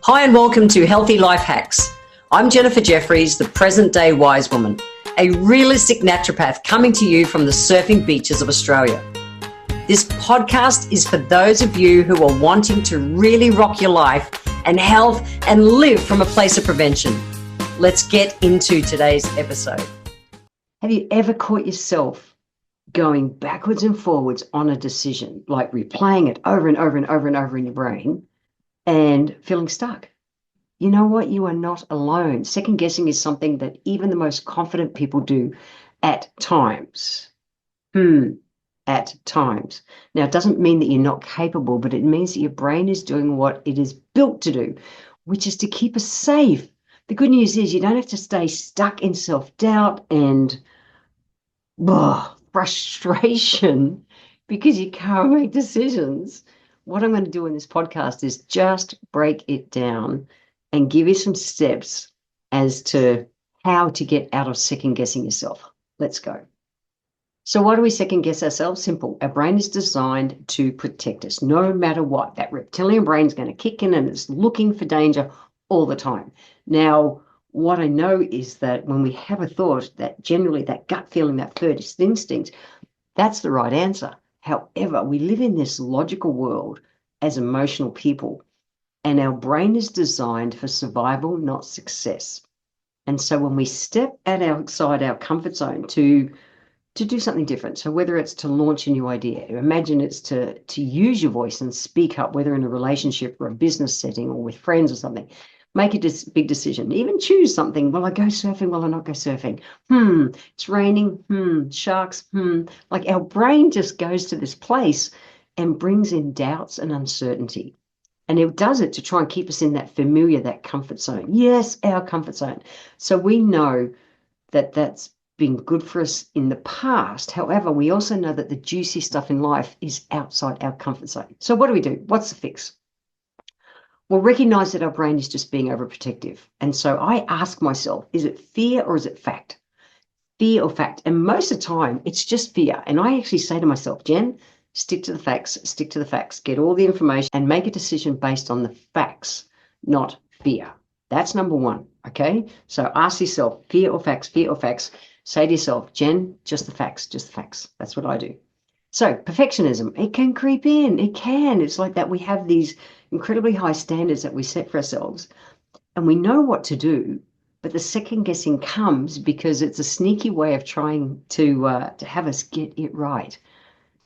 Hi and welcome to Healthy Life Hacks. I'm Jennifer Jefferies, the present-day wise woman, a realistic naturopath coming to you from the surfing beaches of Australia. This podcast is for those of you who are wanting to really rock your life and health and live from a place of prevention. Let's get into today's episode. Have you ever caught yourself going backwards and forwards on a decision, like replaying it over and over and over and over in your brain and feeling stuck? You know what? You are not alone. Second guessing is something that even the most confident people do at times. At times. Now, it doesn't mean that you're not capable, but it means that your brain is doing what it is built to do, which is to keep us safe. The good news is you don't have to stay stuck in self-doubt and frustration because you can't make decisions. What I'm going to do in this podcast is just break it down and give you some steps as to how to get out of second guessing yourself. Let's go. So why do we second guess ourselves? Simple. Our brain is designed to protect us no matter what. That reptilian brain is going to kick in and it's looking for danger all the time. Now, what I know is that when we have a thought, that generally that gut feeling, that first instinct, that's the right answer. However, we live in this logical world as emotional people, and our brain is designed for survival, not success. And so when we step outside our comfort zone to do something different, so whether it's to launch a new idea, imagine it's to use your voice and speak up, whether in a relationship or a business setting or with friends or something, make a big decision, even choose something. Will I go surfing? Will I not go surfing? It's raining. Sharks. Like our brain just goes to this place and brings in doubts and uncertainty. And it does it to try and keep us in that familiar, that comfort zone. Yes, our comfort zone. So we know that that's been good for us in the past. However, we also know that the juicy stuff in life is outside our comfort zone. So what do? What's the fix? Well, recognize that our brain is just being overprotective. And so I ask myself, is it fear or is it fact? Fear or fact? And most of the time, it's just fear. And I actually say to myself, Jen, stick to the facts, get all the information and make a decision based on the facts, not fear. That's number one, okay? So ask yourself, fear or facts, fear or facts. Say to yourself, Jen, just the facts, just the facts. That's what I do. So perfectionism, it can creep in. It can. It's like that we have these incredibly high standards that we set for ourselves and we know what to do, but the second guessing comes because it's a sneaky way of trying to have us get it right.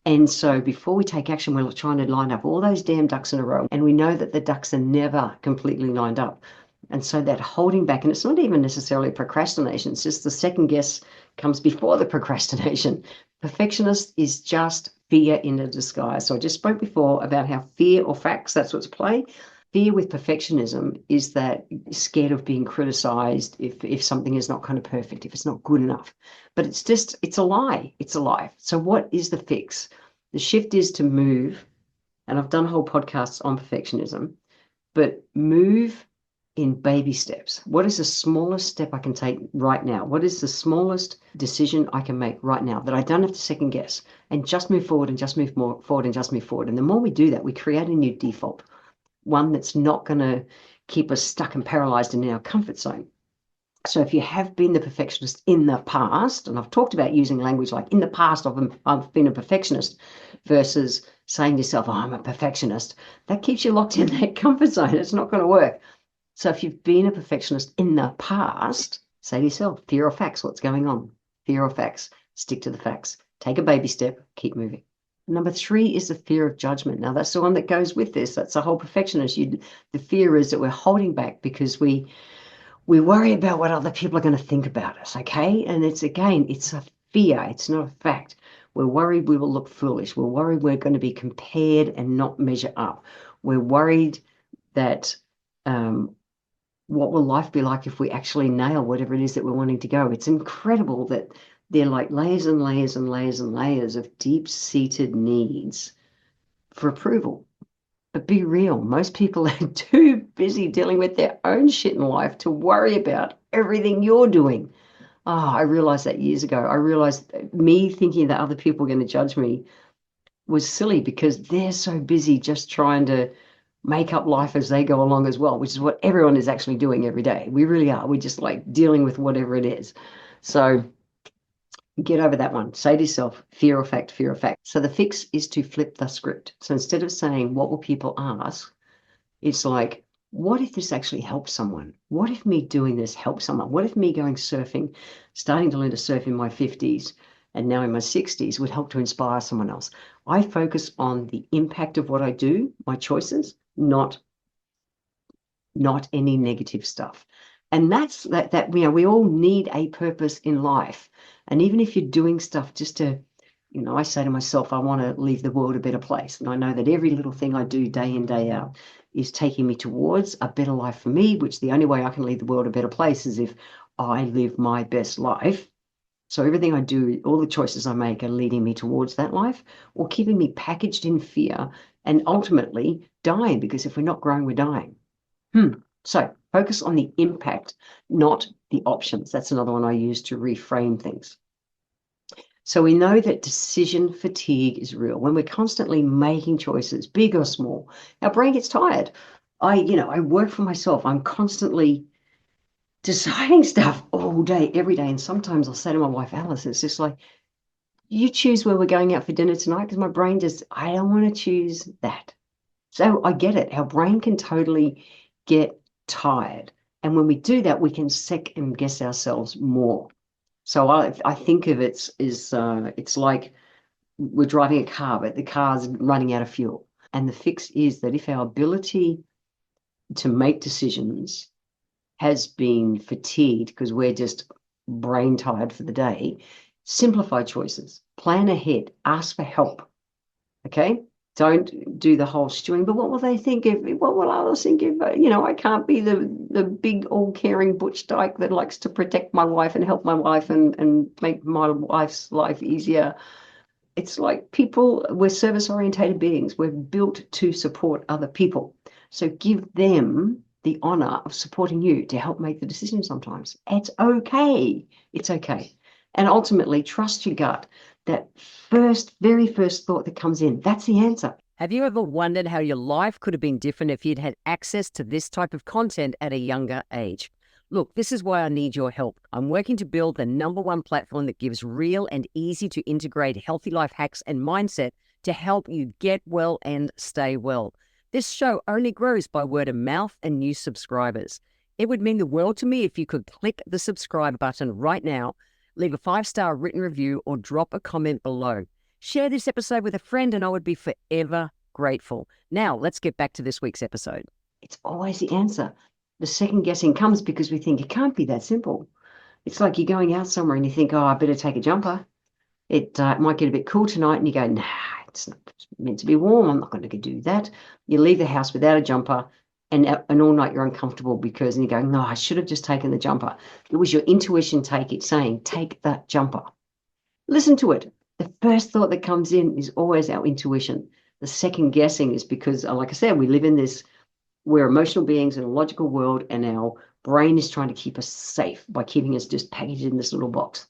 And so before we take action, we're trying to line up all those damn ducks in a row. And we know that the ducks are never completely lined up. And so that holding back, and it's not even necessarily procrastination, it's just the second guess comes before the procrastination. Perfectionist is just fear in a disguise. So I just spoke before about how fear or facts, that's what's at play. Fear with perfectionism is that you're scared of being criticized if something is not kind of perfect, if it's not good enough. But it's a lie. It's a lie. So what is the fix? The shift is to move, and I've done whole podcasts on perfectionism, but move in baby steps. What is the smallest step I can take right now? What is the smallest decision I can make right now that I don't have to second guess and just move forward and just move more forward and just move forward? And the more we do that, we create a new default, one that's not going to keep us stuck and paralyzed in our comfort zone. So if you have been the perfectionist in the past, and I've talked about using language like in the past I've been a perfectionist versus saying to yourself, oh, I'm a perfectionist, that keeps you locked in that comfort zone. It's not going to work. So if you've been a perfectionist in the past, say to yourself, fear or facts, what's going on? Fear or facts, stick to the facts. Take a baby step, keep moving. Number 3 is the fear of judgment. Now, that's the one that goes with this. That's the whole perfectionist. The fear is that we're holding back because we worry about what other people are going to think about us, okay? And it's a fear. It's not a fact. We're worried we will look foolish. We're worried we're going to be compared and not measure up. We're worried that what will life be like if we actually nail whatever it is that we're wanting to go? It's incredible that they're like layers and layers and layers and layers of deep-seated needs for approval. But be real, most people are too busy dealing with their own shit in life to worry about everything you're doing. I realized that years ago. I realized me thinking that other people were going to judge me was silly because they're so busy just trying to make up life as they go along as well, which is what everyone is actually doing every day. We really are. We're just like dealing with whatever it is. So get over that one. Say to yourself, fear or fact, fear or fact. So the fix is to flip the script. So instead of saying, what will people ask? It's like, what if this actually helps someone? What if me doing this helps someone? What if me going surfing, starting to learn to surf in my 50s and now in my 60s would help to inspire someone else? I focus on the impact of what I do, my choices, not any negative stuff. And that's that we all need a purpose in life. And even if you're doing stuff just to, I say to myself, I want to leave the world a better place. And I know that every little thing I do day in, day out is taking me towards a better life for me, which the only way I can leave the world a better place is if I live my best life. So everything I do, all the choices I make are leading me towards that life or keeping me packaged in fear and ultimately dying, because if we're not growing, we're dying. So focus on the impact, not the options. That's another one I use to reframe things. So we know that decision fatigue is real. When we're constantly making choices, big or small, our brain gets tired. I work for myself. I'm constantly deciding stuff all day, every day. And sometimes I'll say to my wife, Alice, it's just like, you choose where we're going out for dinner tonight, because my brain just, I don't want to choose that. So I get it. Our brain can totally get tired. And when we do that, we can second guess ourselves more. So I think of it as it's like we're driving a car, but the car's running out of fuel. And the fix is that if our ability to make decisions has been fatigued because we're just brain tired for the day, simplify choices, plan ahead, ask for help. Okay? Don't do the whole stewing. But what will they think if? What will others think if? I can't be the big all caring butch dyke that likes to protect my wife and help my wife and make my wife's life easier. It's like we're service orientated beings. We're built to support other people. So give them the honor of supporting you to help make the decision sometimes. It's okay. It's okay. And ultimately, trust your gut. That very first thought that comes in, that's the answer. Have you ever wondered how your life could have been different if you'd had access to this type of content at a younger age? Look, this is why I need your help. I'm working to build the #1 platform that gives real and easy to integrate healthy life hacks and mindset to help you get well and stay well. This show only grows by word of mouth and new subscribers. It would mean the world to me if you could click the subscribe button right now, leave a 5-star written review, or drop a comment below. Share this episode with a friend and I would be forever grateful. Now, let's get back to this week's episode. It's always the answer. The second guessing comes because we think it can't be that simple. It's like you're going out somewhere and you think, oh, I better take a jumper. It might get a bit cool tonight, and you go, nah, it's not meant to be warm. I'm not going to do that. You leave the house without a jumper, and all night you're uncomfortable and you're going, no, I should have just taken the jumper. It was your intuition saying, take that jumper. Listen to it. The first thought that comes in is always our intuition. The second guessing is because, like I said, we're emotional beings in a logical world, and our brain is trying to keep us safe by keeping us just packaged in this little box.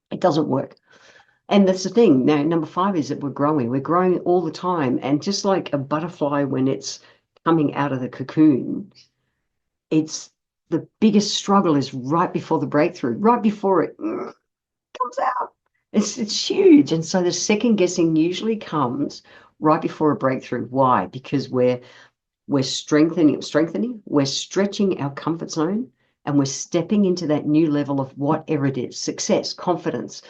It doesn't work. And that's the thing. Now, number 5 is that we're growing. We're growing all the time. And just like a butterfly when it's coming out of the cocoon, it's the biggest struggle is right before the breakthrough, right before it comes out. It's huge. And so the second guessing usually comes right before a breakthrough. Why? Because we're strengthening, we're stretching our comfort zone, and we're stepping into that new level of whatever it is, success, confidence.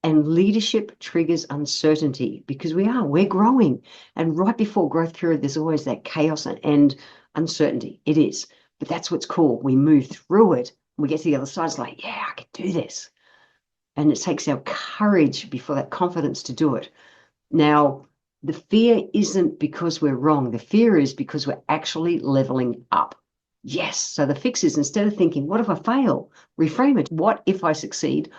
And leadership triggers uncertainty because we're growing. And right before growth period, there's always that chaos and uncertainty. It is. But that's what's cool. We move through it. We get to the other side. It's like, yeah, I can do this. And it takes our courage before that confidence to do it. Now, the fear isn't because we're wrong. The fear is because we're actually leveling up. Yes. So the fix is, instead of thinking, what if I fail? Reframe it. What if I succeed?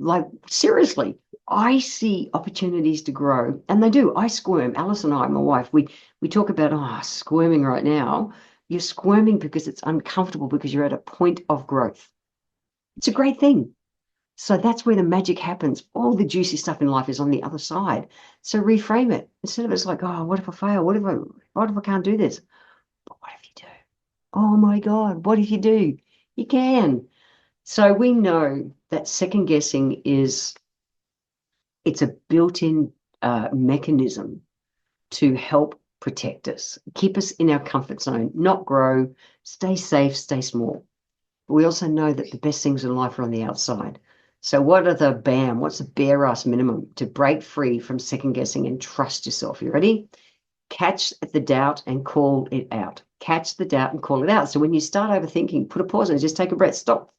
Like, seriously, I see opportunities to grow, and they do. I squirm. Alice and I, my wife, we talk about, squirming right now. You're squirming because it's uncomfortable, because you're at a point of growth. It's a great thing. So that's where the magic happens. All the juicy stuff in life is on the other side. So reframe it. Instead of it's like, oh, what if I fail? What if I can't do this? Oh my God, what if you do? You can. So we know that second guessing it's a built-in mechanism to help protect us, keep us in our comfort zone, not grow, stay safe, stay small. But we also know that the best things in life are on the outside. So what's the bare ass minimum to break free from second guessing and trust yourself? You ready? Catch the doubt and call it out. Catch the doubt and call it out. So when you start overthinking, put a pause and just take a breath. Stop.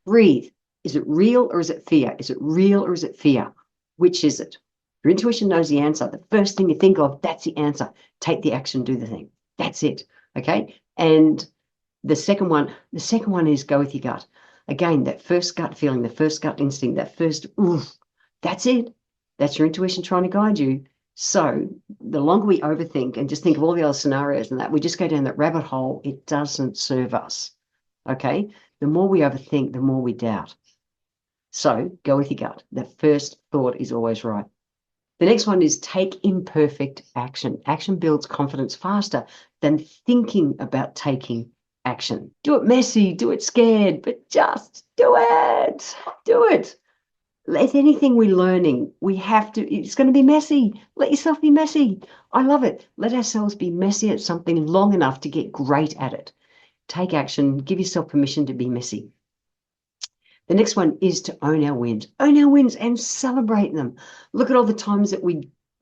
Breathe. Is it real or is it fear? Is it real or is it fear? Which is it? Your intuition knows the answer. The first thing you think of, that's the answer. Take the action, do the thing. That's it. Okay. And the second one is go with your gut. Again, that first gut feeling, the first gut instinct, that first, oof, that's it. That's your intuition trying to guide you. So the longer we overthink and just think of all the other scenarios and that, we just go down that rabbit hole. It doesn't serve us. Okay. The more we overthink, the more we doubt. So go with your gut. The first thought is always right. The next one is take imperfect action. Action builds confidence faster than thinking about taking action. Do it messy, do it scared, but just do it. Do it. If anything we're learning, it's going to be messy. Let yourself be messy. I love it. Let ourselves be messy at something long enough to get great at it. Take action, give yourself permission to be messy. The next one is to own our wins. Own our wins and celebrate them. Look at all the times that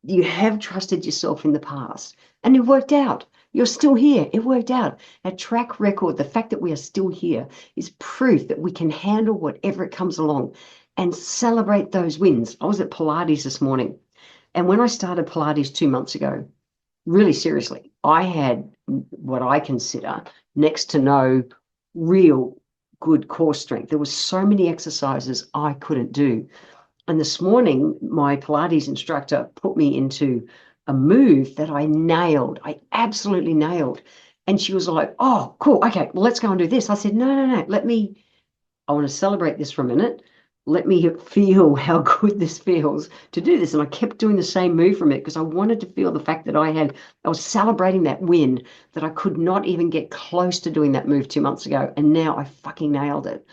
you have trusted yourself in the past and it worked out. You're still here. It worked out. A track record, the fact that we are still here is proof that we can handle whatever it comes along and celebrate those wins. I was at Pilates this morning, and when I started Pilates 2 months ago, really seriously, I had what I consider next to no real good core strength. There were so many exercises I couldn't do. And this morning, my Pilates instructor put me into a move that I nailed. I absolutely nailed. And she was like, oh, cool. Okay, well, let's go and do this. I said, no. I want to celebrate this for a minute. Let me feel how good this feels to do this. And I kept doing the same move from it because I wanted to feel the fact that I was celebrating that win, that I could not even get close to doing that move 2 months ago. And now I fucking nailed it.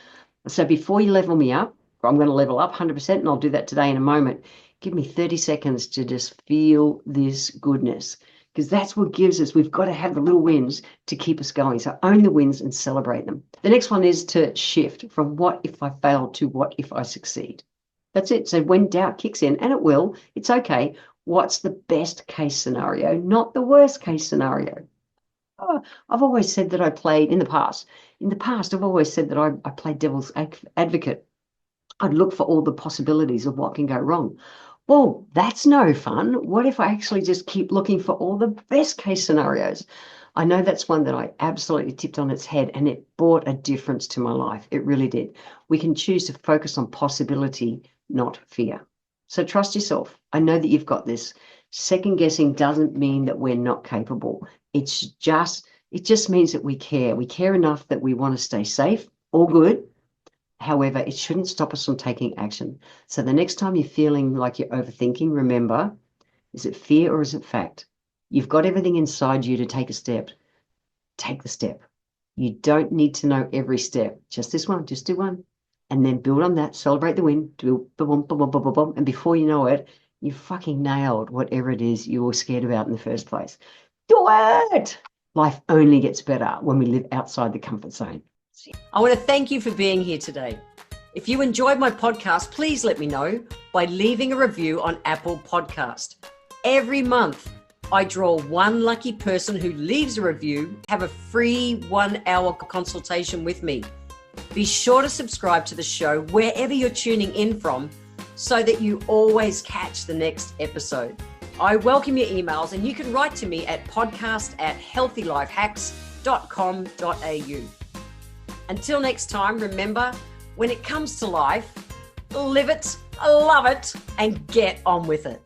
So before you level me up, I'm going to level up 100%, and I'll do that today in a moment. Give me 30 seconds to just feel this goodness, because that's what gives us. We've got to have the little wins to keep us going. So own the wins and celebrate them. The next one is to shift from what if I fail to what if I succeed. That's it. So when doubt kicks in, and it will, it's okay. What's the best case scenario, not the worst case scenario? Oh, I've always said that I played in the past. I've always said that I played devil's advocate. I'd look for all the possibilities of what can go wrong. Well, that's no fun. What if I actually just keep looking for all the best case scenarios? I know that's one that I absolutely tipped on its head, and it brought a difference to my life. It really did. We can choose to focus on possibility, not fear. So trust yourself. I know that you've got this. Second guessing doesn't mean that we're not capable. It just means that we care. We care enough that we want to stay safe, all good. However, it shouldn't stop us from taking action. So the next time you're feeling like you're overthinking, remember, is it fear or is it fact? You've got everything inside you to take a step. Take the step. You don't need to know every step. Just this one. Just do one. And then build on that. Celebrate the win. Do boom, boom, boom, boom, boom, boom. And before you know it, you fucking nailed whatever it is you were scared about in the first place. Do it! Life only gets better when we live outside the comfort zone. I want to thank you for being here today. If you enjoyed my podcast, please let me know by leaving a review on Apple Podcast. Every month, I draw one lucky person who leaves a review, have a free 1-hour consultation with me. Be sure to subscribe to the show wherever you're tuning in from so that you always catch the next episode. I welcome your emails, and you can write to me at podcast@healthylifehacks.com.au. Until next time, remember, when it comes to life, live it, love it, and get on with it.